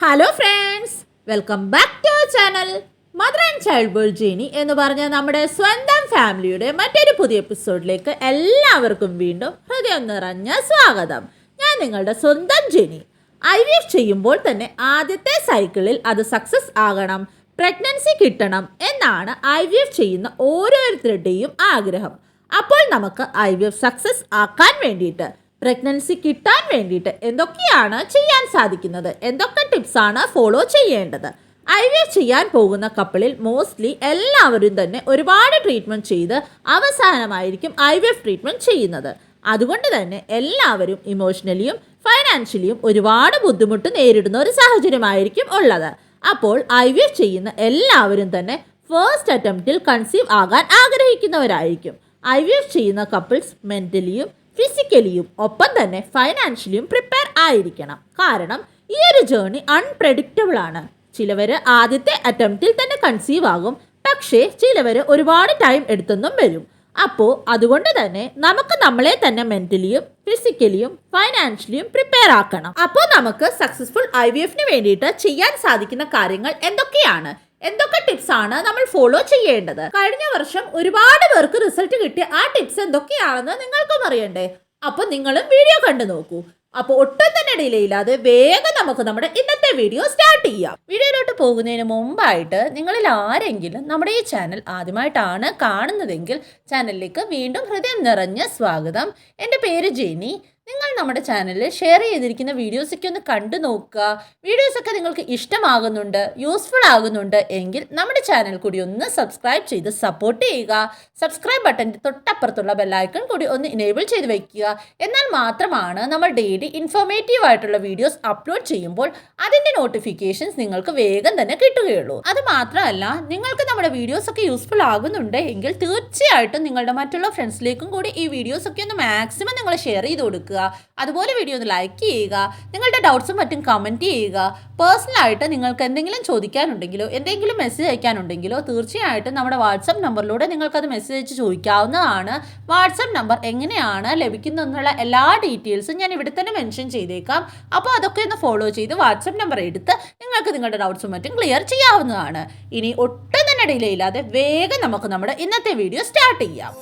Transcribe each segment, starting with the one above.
Hello friends, welcome back to our channel mother and child world journey എന്ന് പറഞ്ഞ നമ്മുടെ സ്വന്തം ഫാമിലിയുടെ മറ്റൊരു പുതിയ എപ്പിസോഡിലേക്ക് എല്ലാവർക്കും വീണ്ടും ഹൃദയം നിറഞ്ഞ സ്വാഗതം. ഞാൻ നിങ്ങളുടെ സ്വന്തം ജെനി. IVF ചെയ്യുമ്പോൾ തന്നെ ആദ്യത്തെ സൈക്കിളിൽ അത് സക്സസ് ആകണം, പ്രഗ്നൻസി കിട്ടണം എന്നാണ് IVF ചെയ്യുന്ന ഓരോരുത്തരുടെയും ആഗ്രഹം. അപ്പോൾ നമുക്ക് IVF സക്സസ് ആക്കാൻ വേണ്ടിയിട്ട്, പ്രഗ്നൻസി കിട്ടാൻ വേണ്ടിയിട്ട് എന്തൊക്കെയാണ് ചെയ്യാൻ സാധിക്കുന്നത്, എന്തൊക്കെ ടിപ്സാണ് ഫോളോ ചെയ്യേണ്ടത്? IVF ചെയ്യാൻ പോകുന്ന കപ്പിളിൽ മോസ്റ്റ്ലി എല്ലാവരും തന്നെ ഒരുപാട് ട്രീറ്റ്മെൻറ്റ് ചെയ്ത് അവസാനമായിരിക്കും IVF ട്രീറ്റ്മെൻറ്റ് ചെയ്യുന്നത്. അതുകൊണ്ട് തന്നെ എല്ലാവരും ഇമോഷണലിയും ഫൈനാൻഷ്യലിയും ഒരുപാട് ബുദ്ധിമുട്ട് നേരിടുന്ന ഒരു സാഹചര്യമായിരിക്കും ഉള്ളത്. അപ്പോൾ IVF ചെയ്യുന്ന എല്ലാവരും തന്നെ ഫസ്റ്റ് അറ്റംപ്റ്റിൽ കൺസീവ് ആകാൻ ആഗ്രഹിക്കുന്നവരായിരിക്കും. IVF ചെയ്യുന്ന കപ്പിൾസ് മെൻ്റലിയും ഫിസിക്കലിയും ഒപ്പം തന്നെ ഫൈനാൻഷ്യലിയും പ്രിപ്പയർ ആയിരിക്കണം. കാരണം ഈ ഒരു ജേർണി അൺപ്രെഡിക്റ്റബിൾ ആണ്. ചിലവർ ആദ്യത്തെ അറ്റംപ്റ്റിൽ തന്നെ കൺസീവ് ആകും, പക്ഷേ ചിലവർ ഒരുപാട് ടൈം എടുത്തെന്നും വരും. അപ്പോൾ അതുകൊണ്ട് തന്നെ നമുക്ക് നമ്മളെ തന്നെ മെൻ്റലിയും ഫിസിക്കലിയും ഫൈനാൻഷ്യലിയും പ്രിപ്പയർ ആക്കണം. അപ്പോൾ നമുക്ക് സക്സസ്ഫുൾ IVFന് വേണ്ടിയിട്ട് ചെയ്യാൻ സാധിക്കുന്ന കാര്യങ്ങൾ എന്തൊക്കെയാണ്, എന്തൊക്കെ ടിപ്സ് ആണ് നമ്മൾ ഫോളോ ചെയ്യേണ്ടത്? കഴിഞ്ഞ വർഷം ഒരുപാട് പേർക്ക് റിസൾട്ട് കിട്ടിയ ആ ടിപ്സ് എന്തൊക്കെയാണെന്ന് നിങ്ങൾക്കും അറിയണ്ടേ? അപ്പോൾ നിങ്ങളും വീഡിയോ കണ്ടു നോക്കൂ. അപ്പോൾ ഒട്ടും തന്നെ ഡിലേ ഇല്ലാതെ വേഗം നമുക്ക് നമ്മുടെ ഇന്നത്തെ വീഡിയോ സ്റ്റാർട്ട് ചെയ്യാം. വീഡിയോയിലോട്ട് പോകുന്നതിന് മുമ്പായിട്ട് നിങ്ങളിൽ ആരെങ്കിലും നമ്മുടെ ഈ ചാനൽ ആദ്യമായിട്ടാണ് കാണുന്നതെങ്കിൽ ചാനലിലേക്ക് വീണ്ടും ഹൃദയം നിറഞ്ഞ സ്വാഗതം. എൻ്റെ പേര് ജെനി. നിങ്ങൾ നമ്മുടെ ചാനലിൽ ഷെയർ ചെയ്തിരിക്കുന്ന വീഡിയോസൊക്കെ ഒന്ന് കണ്ടു നോക്കുക. വീഡിയോസൊക്കെ നിങ്ങൾക്ക് ഇഷ്ടമാകുന്നുണ്ട്, യൂസ്ഫുൾ ആകുന്നുണ്ട് എങ്കിൽ നമ്മുടെ ചാനൽ കൂടി ഒന്ന് സബ്സ്ക്രൈബ് ചെയ്ത് സപ്പോർട്ട് ചെയ്യുക. സബ്സ്ക്രൈബ് ബട്ടൻ്റെ തൊട്ടപ്പുറത്തുള്ള ബെല്ലൈക്കൺ കൂടി ഒന്ന് ഇനേബിൾ ചെയ്ത് വയ്ക്കുക. എന്നാൽ മാത്രമാണ് നമ്മൾ ഡെയിലി ഇൻഫോർമേറ്റീവ് ആയിട്ടുള്ള വീഡിയോസ് അപ്ലോഡ് ചെയ്യുമ്പോൾ അതിൻ്റെ നോട്ടിഫിക്കേഷൻസ് നിങ്ങൾക്ക് വേഗം തന്നെ കിട്ടുകയുള്ളൂ. അത് മാത്രമല്ല, നിങ്ങൾക്ക് നമ്മുടെ വീഡിയോസൊക്കെ യൂസ്ഫുൾ ആകുന്നുണ്ട് എങ്കിൽ തീർച്ചയായിട്ടും നിങ്ങളുടെ മറ്റുള്ള ഫ്രണ്ട്സിലേക്കും കൂടി ഈ വീഡിയോസൊക്കെ ഒന്ന് മാക്സിമം നിങ്ങൾ ഷെയർ ചെയ്ത് കൊടുക്കുക. അതുപോലെ വീഡിയോ ഒന്ന് ലൈക്ക് ചെയ്യുക, നിങ്ങളുടെ ഡൗട്ട്സും മറ്റും കമൻറ്റ് ചെയ്യുക. പേഴ്സണലായിട്ട് നിങ്ങൾക്ക് എന്തെങ്കിലും ചോദിക്കാനുണ്ടെങ്കിലോ എന്തെങ്കിലും മെസ്സേജ് അയക്കാനുണ്ടെങ്കിലോ തീർച്ചയായിട്ടും നമ്മുടെ വാട്സപ്പ് നമ്പറിലൂടെ നിങ്ങൾക്കത് മെസ്സേജ് അയച്ച് ചോദിക്കാവുന്നതാണ്. വാട്സപ്പ് നമ്പർ എങ്ങനെയാണ് ലഭിക്കുന്നതെന്നുള്ള എല്ലാ ഡീറ്റെയിൽസും ഞാൻ ഇവിടെ തന്നെ മെൻഷൻ ചെയ്തേക്കാം. അപ്പോൾ അതൊക്കെ ഒന്ന് ഫോളോ ചെയ്ത് വാട്സപ്പ് നമ്പർ എടുത്ത് നിങ്ങൾക്ക് നിങ്ങളുടെ ഡൗട്ട്സും മറ്റും ക്ലിയർ ചെയ്യാവുന്നതാണ്. ഇനി ഒട്ടും തന്നെ ഡിലേ ഇല്ലാതെ വേഗം നമുക്ക് നമ്മുടെ ഇന്നത്തെ വീഡിയോ സ്റ്റാർട്ട് ചെയ്യാം.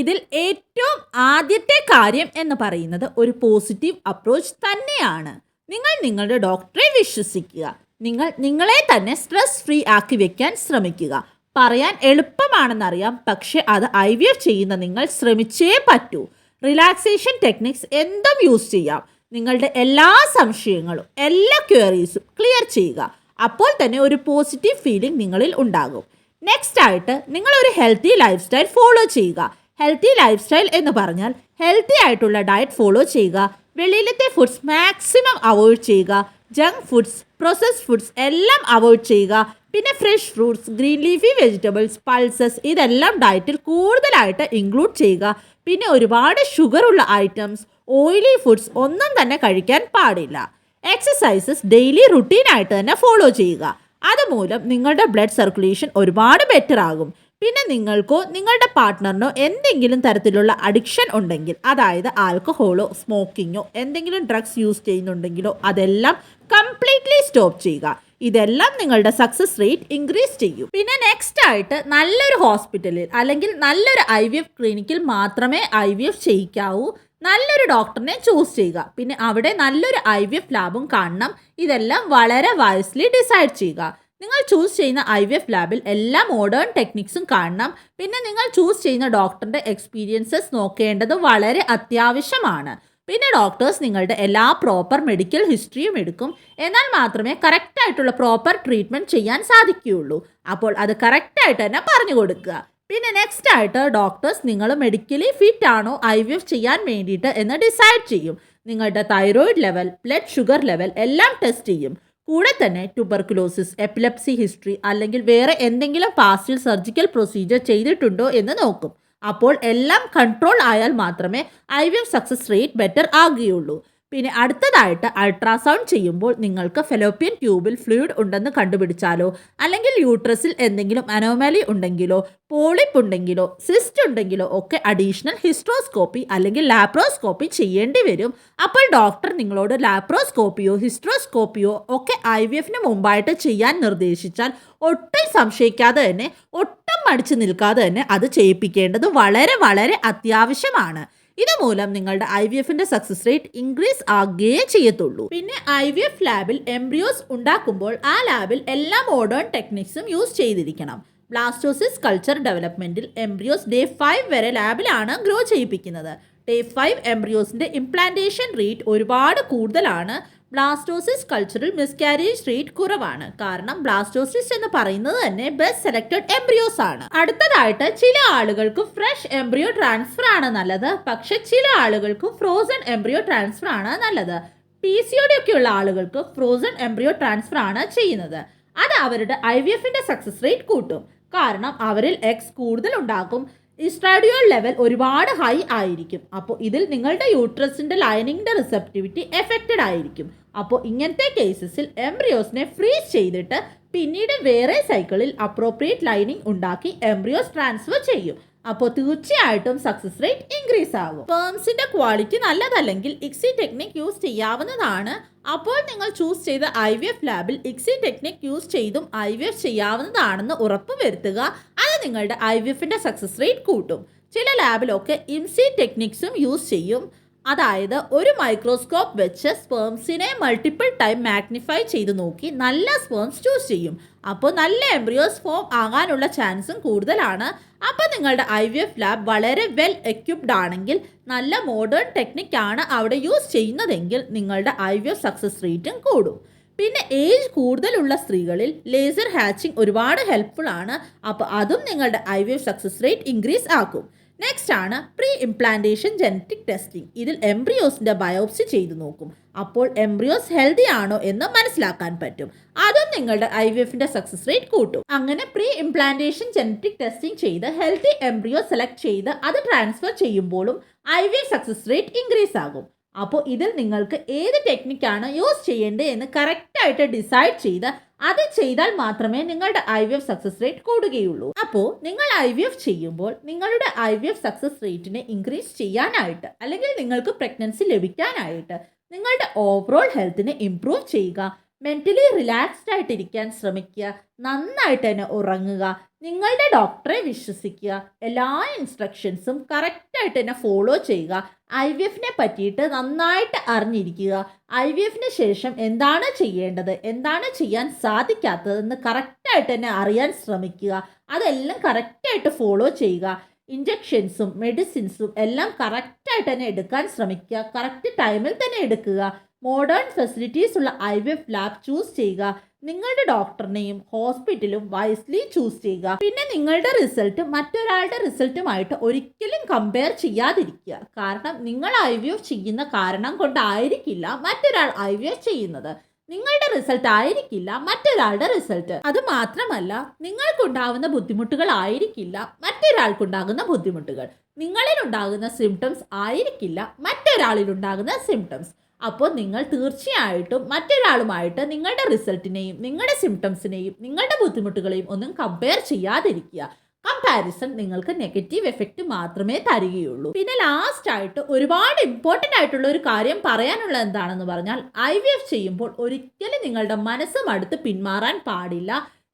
ഇതിൽ ഏറ്റവും ആദ്യത്തെ കാര്യം എന്ന് പറയുന്നത് ഒരു പോസിറ്റീവ് അപ്രോച്ച് തന്നെയാണ്. നിങ്ങൾ നിങ്ങളുടെ ഡോക്ടറെ വിശ്വസിക്കുക. നിങ്ങൾ നിങ്ങളെ തന്നെ സ്ട്രെസ് ഫ്രീ ആക്കി വെക്കാൻ ശ്രമിക്കുക. പറയാൻ എളുപ്പമാണെന്നറിയാം, പക്ഷെ അത് IVF ചെയ്യുന്ന നിങ്ങൾ ശ്രമിച്ചേ പറ്റൂ. റിലാക്സേഷൻ ടെക്നിക്സ് എന്തും യൂസ് ചെയ്യാം. നിങ്ങളുടെ എല്ലാ സംശയങ്ങളും എല്ലാ ക്വയറീസും ക്ലിയർ ചെയ്യുക. അപ്പോൾ തന്നെ ഒരു പോസിറ്റീവ് ഫീലിംഗ് നിങ്ങളിൽ ഉണ്ടാകും. നെക്സ്റ്റ് ആയിട്ട് നിങ്ങളൊരു ഹെൽത്തി ലൈഫ് സ്റ്റൈൽ ഫോളോ ചെയ്യുക. ഹെൽത്തി ലൈഫ് സ്റ്റൈൽ എന്ന് പറഞ്ഞാൽ ഹെൽത്തി ആയിട്ടുള്ള ഡയറ്റ് ഫോളോ ചെയ്യുക. വെളിയിലത്തെ ഫുഡ്സ് മാക്സിമം അവോയ്ഡ് ചെയ്യുക. ജങ്ക് ഫുഡ്സ്, പ്രോസസ്ഡ് ഫുഡ്സ് എല്ലാം അവോയ്ഡ് ചെയ്യുക. പിന്നെ fresh fruits, green leafy vegetables, pulses ഇതെല്ലാം ഡയറ്റിൽ കൂടുതലായിട്ട് ഇൻക്ലൂഡ് ചെയ്യുക. പിന്നെ ഒരുപാട് ഷുഗറുള്ള ഐറ്റംസ്, ഓയിലി ഫുഡ്സ് ഒന്നും തന്നെ കഴിക്കാൻ പാടില്ല. എക്സസൈസസ് ഡെയിലി റുട്ടീനായിട്ട് തന്നെ ഫോളോ ചെയ്യുക. അതുമൂലം നിങ്ങളുടെ ബ്ലഡ് സർക്കുലേഷൻ ഒരുപാട് ബെറ്റർ ആകും. പിന്നെ നിങ്ങൾക്കോ നിങ്ങളുടെ പാർട്ട്ണറിനോ എന്തെങ്കിലും തരത്തിലുള്ള അഡിക്ഷൻ ഉണ്ടെങ്കിൽ, അതായത് ആൽക്കഹോളോ സ്മോക്കിങ്ങോ എന്തെങ്കിലും ഡ്രഗ്സ് യൂസ് ചെയ്യുന്നുണ്ടെങ്കിലോ അതെല്ലാം കംപ്ലീറ്റ്ലി സ്റ്റോപ്പ് ചെയ്യുക. ഇതെല്ലാം നിങ്ങളുടെ സക്സസ് റേറ്റ് ഇൻക്രീസ് ചെയ്യും. പിന്നെ നെക്സ്റ്റ് ആയിട്ട് നല്ലൊരു ഹോസ്പിറ്റലിൽ അല്ലെങ്കിൽ നല്ലൊരു IVF ക്ലിനിക്കിൽ മാത്രമേ IVF ചെയ്യിക്കാവൂ. നല്ലൊരു ഡോക്ടറിനെ ചൂസ് ചെയ്യുക. പിന്നെ അവിടെ നല്ലൊരു IVF ലാബും കാണണം. ഇതെല്ലാം വളരെ വൈസ്ലി ഡിസൈഡ് ചെയ്യുക. നിങ്ങൾ ചൂസ് ചെയ്യുന്ന IVF ലാബിൽ എല്ലാ മോഡേൺ ടെക്നിക്സും കാണണം. പിന്നെ നിങ്ങൾ ചൂസ് ചെയ്യുന്ന ഡോക്ടറിൻ്റെ എക്സ്പീരിയൻസസ് നോക്കേണ്ടത് വളരെ അത്യാവശ്യമാണ്. പിന്നെ ഡോക്ടേഴ്സ് നിങ്ങളുടെ എല്ലാ പ്രോപ്പർ മെഡിക്കൽ ഹിസ്റ്ററിയും എടുക്കും. എന്നാൽ മാത്രമേ കറക്റ്റായിട്ടുള്ള പ്രോപ്പർ ട്രീറ്റ്മെൻറ്റ് ചെയ്യാൻ സാധിക്കുകയുള്ളൂ. അപ്പോൾ അത് കറക്റ്റായിട്ട് തന്നെ പറഞ്ഞു കൊടുക്കുക. പിന്നെ നെക്സ്റ്റ് ആയിട്ട് ഡോക്ടേഴ്സ് നിങ്ങൾ മെഡിക്കലി ഫിറ്റ് ആണോ IVF ചെയ്യാൻ വേണ്ടിയിട്ട് എന്ന് ഡിസൈഡ് ചെയ്യും. നിങ്ങളുടെ thyroid level, blood sugar level എല്ലാം ടെസ്റ്റ് ചെയ്യും. കൂടെ തന്നെ ട്യൂബർക്കുലോസിസ്, എപ്പിലെപ്സി ഹിസ്റ്ററി അല്ലെങ്കിൽ വേറെ എന്തെങ്കിലും പാസ്റ്റിൽ സർജിക്കൽ പ്രൊസീജിയർ ചെയ്തിട്ടുണ്ടോ എന്ന് നോക്കും. അപ്പോൾ എല്ലാം കൺട്രോൾ ആയാൽ മാത്രമേ IVF സക്സസ് റേറ്റ് ബെറ്റർ ആകുകയുള്ളൂ. പിന്നെ അടുത്തതായിട്ട് അൾട്രാസൗണ്ട് ചെയ്യുമ്പോൾ നിങ്ങൾക്ക് ഫെലോപ്പിയൻ ട്യൂബിൽ ഫ്ലൂയിഡ് ഉണ്ടെന്ന് കണ്ടുപിടിച്ചാലോ അല്ലെങ്കിൽ യൂട്രസിൽ എന്തെങ്കിലും അനോമാലി ഉണ്ടെങ്കിലോ പോളിപ്പ് ഉണ്ടെങ്കിലോ സിസ്റ്റ് ഉണ്ടെങ്കിലോ ഒക്കെ അഡീഷണൽ ഹിസ്ട്രോസ്കോപ്പി അല്ലെങ്കിൽ ലാപ്രോസ്കോപ്പി ചെയ്യേണ്ടി വരും. അപ്പോൾ ഡോക്ടർ നിങ്ങളോട് ലാപ്രോസ്കോപ്പിയോ ഹിസ്ട്രോസ്കോപ്പിയോ ഒക്കെ IVFന് മുമ്പായിട്ട് ചെയ്യാൻ നിർദ്ദേശിച്ചാൽ ഒട്ടും സംശയിക്കാതെ തന്നെ ഒട്ടും മടിച്ചു നിൽക്കാതെ തന്നെ അത് ചെയ്യിപ്പിക്കേണ്ടത് വളരെ വളരെ അത്യാവശ്യമാണ്. ഇതുമൂലം നിങ്ങളുടെ IVFന്റെ സക്സസ് റേറ്റ് ഇൻക്രീസ് ആകുകയേ ചെയ്യത്തുള്ളൂ. പിന്നെ IVF ലാബിൽ എംബ്രിയോസ് ഉണ്ടാക്കുമ്പോൾ ആ ലാബിൽ എല്ലാ മോഡേൺ ടെക്നിക്സും യൂസ് ചെയ്തിരിക്കണം. ബ്ലാസ്റ്റോസിസ് കൾച്ചർ ഡെവലപ്മെന്റിൽ എംബ്രിയോസ് ഡേ 5 വരെ ലാബിലാണ് ഗ്രോ ചെയ്യിപ്പിക്കുന്നത്. ഡേ 5 എംബ്രിയോസിന്റെ ഇംപ്ലാന്റേഷൻ റേറ്റ് ഒരുപാട് കൂടുതലാണ്. ബ്ലാസ്റ്റോസിസ് കൾച്ചറിൽ മിസ്കാരേജ് റേറ്റ് കുറവാണ്. കാരണം ബ്ലാസ്റ്റോസിസ് എന്ന് പറയുന്നത് തന്നെ ബെസ്റ്റ് സെലക്ടഡ് എംബ്രിയോസ് ആണ്. അടുത്തതായിട്ട് ചില ആളുകൾക്ക് ഫ്രഷ് എംബ്രിയോ ട്രാൻസ്ഫർ ആണ് നല്ലത്, പക്ഷെ ചില ആളുകൾക്ക് ഫ്രോസൺ എംബ്രിയോ ട്രാൻസ്ഫർ ആണ് നല്ലത്. PCOD ഒക്കെ ഉള്ള ആളുകൾക്ക് ഫ്രോസൺ എംബ്രിയോ ട്രാൻസ്ഫർ ആണ് ചെയ്യുന്നത്. അത് അവരുടെ IVFന്റെ സക്സസ് റേറ്റ് കൂട്ടും. കാരണം അവരിൽ എക്സ് കൂടുതൽ ഉണ്ടാക്കും. ഇസ്ട്രാഡിയോൾ ലെവൽ ഒരുപാട് ഹൈ ആയിരിക്കും. അപ്പോൾ ഇതിൽ നിങ്ങളുടെ യൂട്രസിന്റെ ലൈനിങ്ങിന്റെ റിസപ്റ്റിവിറ്റി എഫക്റ്റഡ് ആയിരിക്കും. അപ്പോൾ ഇങ്ങനത്തെ കേസസിൽ എംബ്രിയോസിനെ ഫ്രീസ് ചെയ്തിട്ട് പിന്നീട് വേറെ സൈക്കിളിൽ അപ്രോപ്രിയേറ്റ് ലൈനിങ് ഉണ്ടാക്കി എംബ്രിയോസ് ട്രാൻസ്ഫർ ചെയ്യും. അപ്പോൾ തീർച്ചയായിട്ടും സക്സസ് റേറ്റ് ഇൻക്രീസ് ആകും. സ്പേംസിന്റെ ക്വാളിറ്റി നല്ലതല്ലെങ്കിൽ ICSI ടെക്നിക് യൂസ് ചെയ്യാവുന്നതാണ്. അപ്പോൾ നിങ്ങൾ ചൂസ് ചെയ്ത IVF ലാബിൽ ICSI ടെക്നിക് യൂസ് ചെയ്തും IVF ചെയ്യാവുന്നതാണെന്ന് ഉറപ്പ് വരുത്തുക. അത് നിങ്ങളുടെ IVFന്റെ സക്സസ് റേറ്റ് കൂട്ടും. ചില ലാബിലൊക്കെ IMSI ടെക്നിക്സും യൂസ് ചെയ്യും. അതായത് ഒരു മൈക്രോസ്കോപ്പ് വെച്ച് സ്പേംസിനെ മൾട്ടിപ്പിൾ ടൈം മാഗ്നിഫൈ ചെയ്ത് നോക്കി നല്ല സ്പേംസ് ചൂസ് ചെയ്യും. അപ്പോൾ നല്ല എംബ്രിയോസ് ഫോം ആകാനുള്ള ചാൻസും കൂടുതലാണ്. അപ്പോൾ നിങ്ങളുടെ IVF ലാബ് വളരെ വെൽ എക്യുപ്ഡ് ആണെങ്കിൽ, നല്ല മോഡേൺ ടെക്നിക്കാണ് അവിടെ യൂസ് ചെയ്യുന്നതെങ്കിൽ നിങ്ങളുടെ IVF സക്സസ് റേറ്റും കൂടും. പിന്നെ ഏജ് കൂടുതലുള്ള സ്ത്രീകളിൽ ലേസർ ഹാച്ചിങ് ഒരുപാട് ഹെൽപ്ഫുൾ ആണ്. അപ്പോൾ അതും നിങ്ങളുടെ IVF സക്സസ് റേറ്റ് ഇൻക്രീസ് ആക്കും. നെക്സ്റ്റ് ആണ് പ്രീ ഇംപ്ലാന്റേഷൻ ജനറ്റിക് ടെസ്റ്റിംഗ്. ഇതിൽ എംബ്രിയോസിന്റെ ബയോപ്സി ചെയ്തു നോക്കും. അപ്പോൾ എംബ്രിയോസ് ഹെൽത്തി ആണോ എന്ന് മനസ്സിലാക്കാൻ പറ്റും. അതും നിങ്ങളുടെ IVFന്റെ സക്സസ് റേറ്റ് കൂട്ടും. അങ്ങനെ പ്രീ ഇംപ്ലാന്റേഷൻ ജനറ്റിക് ടെസ്റ്റിംഗ് ചെയ്ത് ഹെൽത്തി എംബ്രിയോ സെലക്ട് ചെയ്ത് അത് ട്രാൻസ്ഫർ ചെയ്യുമ്പോഴും IVF സക്സസ് റേറ്റ് ഇൻക്രീസ് ആകും. അപ്പോൾ ഇതിൽ നിങ്ങൾക്ക് ഏത് ടെക്നിക്കാണ് യൂസ് ചെയ്യേണ്ടത് എന്ന് കറക്റ്റായിട്ട് ഡിസൈഡ് ചെയ്ത് അത് ചെയ്താൽ മാത്രമേ നിങ്ങളുടെ IVF സക്സസ് റേറ്റ് കൂടുകയുള്ളൂ. അപ്പോൾ നിങ്ങൾ IVF ചെയ്യുമ്പോൾ നിങ്ങളുടെ IVF സക്സസ് റേറ്റിനെ ഇൻക്രീസ് ചെയ്യാനായിട്ട് അല്ലെങ്കിൽ നിങ്ങൾക്ക് പ്രഗ്നൻസി ലഭിക്കാനായിട്ട് നിങ്ങളുടെ ഓവറോൾ ഹെൽത്തിനെ ഇംപ്രൂവ് ചെയ്യുക, മെൻ്റലി റിലാക്സ്ഡ് ആയിട്ടിരിക്കാൻ ശ്രമിക്കുക, നന്നായിട്ട് തന്നെ ഉറങ്ങുക, നിങ്ങളുടെ ഡോക്ടറെ വിശ്വസിക്കുക, എല്ലാ ഇൻസ്ട്രക്ഷൻസും കറക്റ്റായിട്ട് തന്നെ ഫോളോ ചെയ്യുക, IVFനെ പറ്റിയിട്ട് നന്നായിട്ട് അറിഞ്ഞിരിക്കുക, IVFന് ശേഷം എന്താണ് ചെയ്യേണ്ടത്, എന്താണ് ചെയ്യാൻ സാധിക്കാത്തതെന്ന് കറക്റ്റായിട്ട് തന്നെ അറിയാൻ ശ്രമിക്കുക, അതെല്ലാം കറക്റ്റായിട്ട് ഫോളോ ചെയ്യുക, ഇഞ്ചക്ഷൻസും മെഡിസിൻസും എല്ലാം കറക്റ്റായിട്ട് തന്നെ എടുക്കാൻ ശ്രമിക്കുക, കറക്റ്റ് ടൈമിൽ തന്നെ എടുക്കുക, മോഡേൺ ഫെസിലിറ്റീസ് ഉള്ള IVF ലാബ് ചൂസ് ചെയ്യുക, നിങ്ങളുടെ ഡോക്ടറിനെയും ഹോസ്പിറ്റലും വൈസ്ലി ചൂസ് ചെയ്യുക. പിന്നെ നിങ്ങളുടെ റിസൾട്ട് മറ്റൊരാളുടെ റിസൾട്ടുമായിട്ട് ഒരിക്കലും കമ്പയർ ചെയ്യാതിരിക്കുക. കാരണം നിങ്ങൾ IVF ചെയ്യുന്ന കാരണം കൊണ്ടായിരിക്കില്ല മറ്റൊരാൾ IVF ചെയ്യുന്നത്. നിങ്ങളുടെ റിസൾട്ട് ആയിരിക്കില്ല മറ്റൊരാളുടെ റിസൾട്ട്. അത് മാത്രമല്ല, നിങ്ങൾക്കുണ്ടാകുന്ന ബുദ്ധിമുട്ടുകൾ ആയിരിക്കില്ല മറ്റൊരാൾക്കുണ്ടാകുന്ന ബുദ്ധിമുട്ടുകൾ. നിങ്ങളിലുണ്ടാകുന്ന സിംറ്റംസ് ആയിരിക്കില്ല മറ്റൊരാളിലുണ്ടാകുന്ന സിംറ്റംസ്. അപ്പോൾ നിങ്ങൾ തീർച്ചയായിട്ടും മറ്റൊരാളുമായിട്ട് നിങ്ങളുടെ റിസൾട്ടിനെയും നിങ്ങളുടെ സിംറ്റംസിനെയും നിങ്ങളുടെ ബുദ്ധിമുട്ടുകളെയും ഒന്നും കമ്പയർ ചെയ്യാതിരിക്കുക. കമ്പാരിസൺ നിങ്ങൾക്ക് നെഗറ്റീവ് എഫക്റ്റ് മാത്രമേ തരികയുള്ളൂ. പിന്നെ ലാസ്റ്റ് ആയിട്ട് ഒരുപാട് ഇമ്പോർട്ടൻ്റ് ആയിട്ടുള്ള ഒരു കാര്യം പറയാനുള്ള എന്താണെന്ന് പറഞ്ഞാൽ, IVF ചെയ്യുമ്പോൾ ഒരിക്കലും നിങ്ങളുടെ മനസ്സ് മടുത്ത് പിന്മാറാൻ പാടില്ല.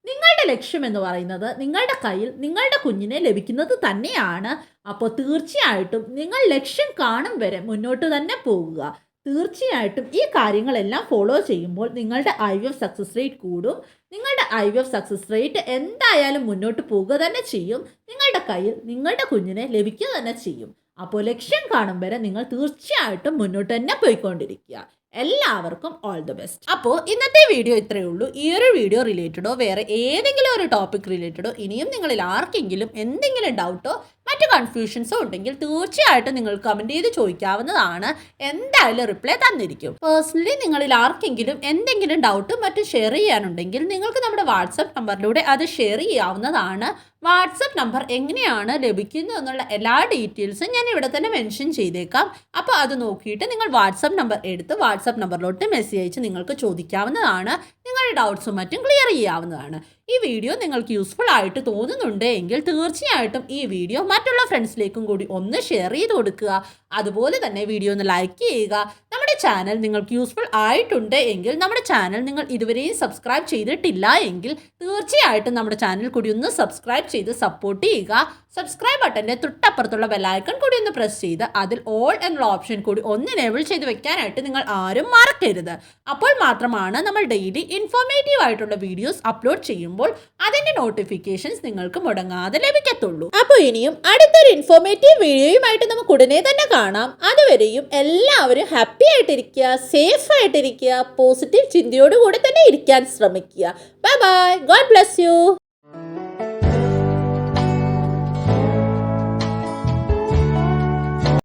നിങ്ങളുടെ ലക്ഷ്യം എന്ന് പറയുന്നത് നിങ്ങളുടെ കയ്യിൽ നിങ്ങളുടെ കുഞ്ഞിനെ ലഭിക്കുന്നത് തന്നെയാണ്. അപ്പോൾ തീർച്ചയായിട്ടും നിങ്ങൾ ലക്ഷ്യം കാണും വരെ മുന്നോട്ട് തന്നെ പോകുക. തീർച്ചയായിട്ടും ഈ കാര്യങ്ങളെല്ലാം ഫോളോ ചെയ്യുമ്പോൾ നിങ്ങളുടെ IVF സക്സസ് റേറ്റ് കൂടും. നിങ്ങളുടെ IVF സക്സസ് റേറ്റ് എന്തായാലും മുന്നോട്ട് പോകുക തന്നെ ചെയ്യും. നിങ്ങളുടെ കയ്യിൽ നിങ്ങളുടെ കുഞ്ഞിനെ ലഭിക്കുക തന്നെ ചെയ്യും. അപ്പോൾ ലക്ഷ്യം കാണും വരെ നിങ്ങൾ തീർച്ചയായിട്ടും മുന്നോട്ട് തന്നെ പോയിക്കൊണ്ടിരിക്കുക. എല്ലാവർക്കും ഓൾ ദി ബെസ്റ്റ്. അപ്പോൾ ഇന്നത്തെ വീഡിയോ ഇത്രയേ ഉള്ളൂ. ഈ ഒരു വീഡിയോ റിലേറ്റഡോ വേറെ ഏതെങ്കിലും ഒരു ടോപ്പിക് റിലേറ്റഡോ ഇനിയും നിങ്ങളിൽ ആർക്കെങ്കിലും എന്തെങ്കിലും ഡൗട്ടോ മറ്റ് കൺഫ്യൂഷൻസോ ഉണ്ടെങ്കിൽ തീർച്ചയായിട്ടും നിങ്ങൾ കമൻറ്റ് ചെയ്ത് ചോദിക്കാവുന്നതാണ്. എന്തായാലും റിപ്ലൈ തന്നിരിക്കും. പേഴ്സണലി നിങ്ങളിൽ ആർക്കെങ്കിലും എന്തെങ്കിലും ഡൗട്ടും മറ്റും ഷെയർ ചെയ്യാനുണ്ടെങ്കിൽ നിങ്ങൾക്ക് നമ്മുടെ വാട്സപ്പ് നമ്പറിലൂടെ അത് ഷെയർ ചെയ്യാവുന്നതാണ്. വാട്സപ്പ് നമ്പർ എങ്ങനെയാണ് ലഭിക്കുന്നത് എന്നുള്ള എല്ലാ ഡീറ്റെയിൽസും ഞാൻ ഇവിടെ തന്നെ മെൻഷൻ ചെയ്തേക്കാം. അപ്പോൾ അത് നോക്കിയിട്ട് നിങ്ങൾ വാട്സപ്പ് നമ്പർ എടുത്ത് വാട്സപ്പ് നമ്പറിലോട്ട് മെസ്സേജ് അയച്ച് നിങ്ങൾക്ക് ചോദിക്കാവുന്നതാണ്. നിങ്ങളുടെ ഡൗട്ട്സും മറ്റും ക്ലിയർ ചെയ്യാവുന്നതാണ്. ഈ വീഡിയോ നിങ്ങൾക്ക് യൂസ്ഫുൾ ആയിട്ട് തോന്നുന്നുണ്ട് എങ്കിൽ തീർച്ചയായിട്ടും ഈ വീഡിയോ മറ്റുള്ള ഫ്രണ്ട്സിലേക്കും കൂടി ഒന്ന് ഷെയർ ചെയ്ത് കൊടുക്കുക. അതുപോലെ തന്നെ വീഡിയോ ഒന്ന് ലൈക്ക് ചെയ്യുക. നമ്മുടെ ചാനൽ നിങ്ങൾക്ക് യൂസ്ഫുൾ ആയിട്ടുണ്ട് എങ്കിൽ നമ്മുടെ ചാനൽ നിങ്ങൾ ഇതുവരെയും സബ്സ്ക്രൈബ് ചെയ്തിട്ടില്ല എങ്കിൽ തീർച്ചയായിട്ടും നമ്മുടെ ചാനൽ കൂടി ഒന്ന് സബ്സ്ക്രൈബ് ചെയ്ത് സപ്പോർട്ട് ചെയ്യുക. സബ്സ്ക്രൈബ് ബട്ടൻ്റെ തൊട്ടപ്പുറത്തുള്ള ബെല്ലൈക്കൺ കൂടി ഒന്ന് പ്രസ് ചെയ്ത് അതിൽ ഓൾ എന്നുള്ള ഓപ്ഷൻ കൂടി ഒന്ന് എനേബിൾ ചെയ്ത് വെക്കാനായിട്ട് നിങ്ങൾ ആരും മറക്കരുത്. അപ്പോൾ മാത്രമാണ് നമ്മൾ ഡെയിലി ഇൻഫോർമേറ്റീവ് ആയിട്ടുള്ള വീഡിയോസ് അപ്ലോഡ് ചെയ്യുമ്പോൾ അതിൻ്റെ നോട്ടിഫിക്കേഷൻസ് നിങ്ങൾക്ക് മുടങ്ങാതെ ലഭിക്കത്തുള്ളൂ. അപ്പോൾ ഇനിയും അടുത്തൊരു ഇൻഫോർമേറ്റീവ് വീഡിയോയുമായിട്ട് നമുക്ക് ഉടനെ തന്നെ കാണാം. അതുവരെയും എല്ലാവരും ഹാപ്പി ആയിട്ടിരിക്കുക, സേഫ് ആയിട്ടിരിക്കുക, പോസിറ്റീവ് ചിന്തയോടുകൂടി തന്നെ ഇരിക്കാൻ ശ്രമിക്കുക. Bye bye, God bless you.